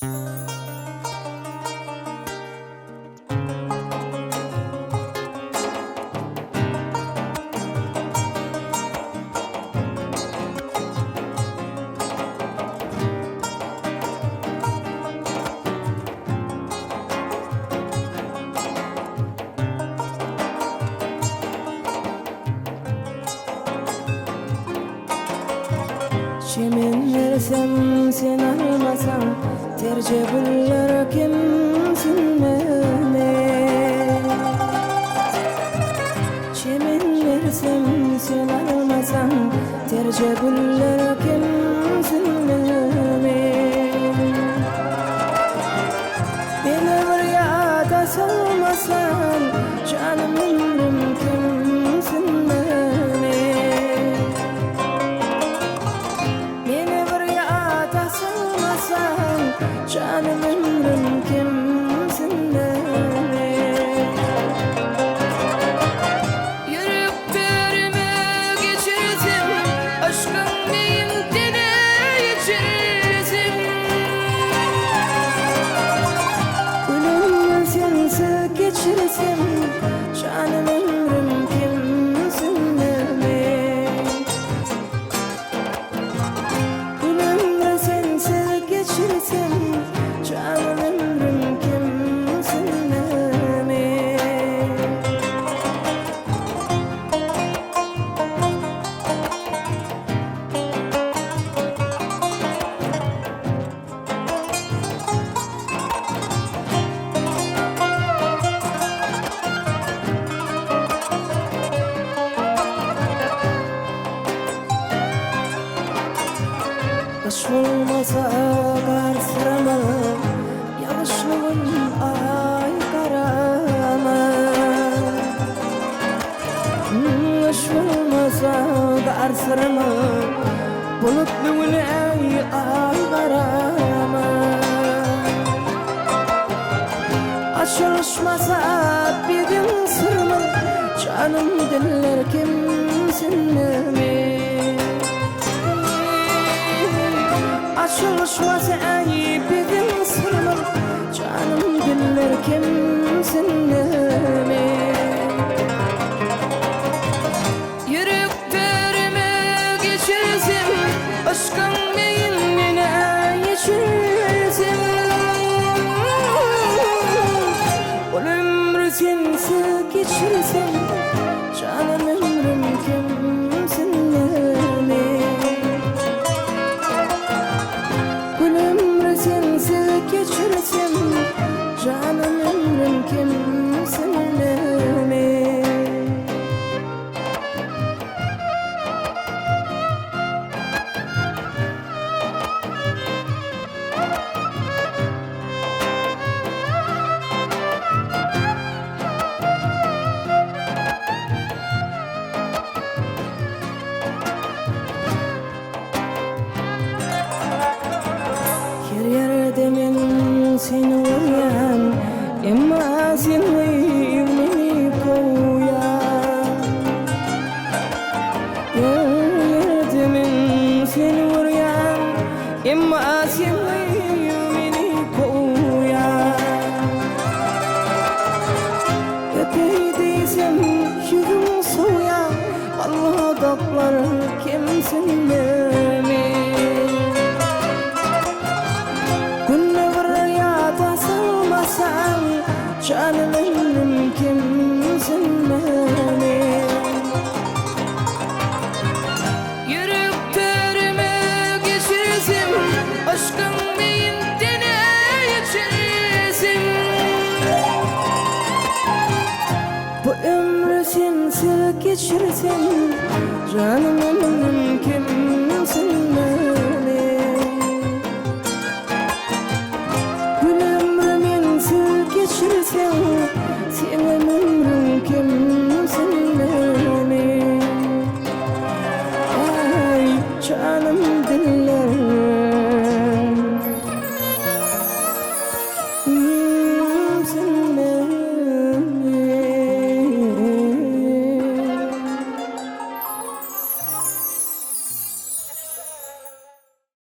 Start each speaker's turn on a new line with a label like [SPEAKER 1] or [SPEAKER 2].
[SPEAKER 1] Çemin versem sen almasan, terce güller kimsin Mehmet? Çemin versem sen almasan, terce güller kimsin Mehmet? Beni buraya salmasan, canım ömrüm kimsin Mehmet? Canım ömrüm kimsin Mehmet? Yüreklerime geçirdim, aşkın neyimdine içirdim. Ölümü sensiz geçirdim, canım ömrüm kimsin Mehmet? Ölümü sensiz geçirdim, canım ömrüm kimsin Mehmet? Kış olmasa kar sırama, yağışlığın ay karama. Kış olmasa kar sırama, bulutluğun ay karama. Açılışmasa bir gün sırma, canım diller kimsin Mehmet? Açılışmasa bir gün sırma, canım diller kimsin Mehmet? Yüreklerime geçirdim, aşkın neyimdine içirdim. Ömrü sensiz geçirdim, canım ömrüm kimsin Mehmet? Ömrü sensiz geçirdim, canım ömrüm kimsin Mehmet? Her yerde men seni uyan, emma seni beni koyan. Her yerde men seni uyan, emma seni beni koyan. Öpeydiysem yüzüm soğuyan, Allah dağlar kimsin Mehmet? Canım ömrüm kimsin Mehmet? Yüreklerime geçirdim, aşkın neyimdine içirdim. Bu ömrü sensiz geçirdim, canım ömrüm kimsin?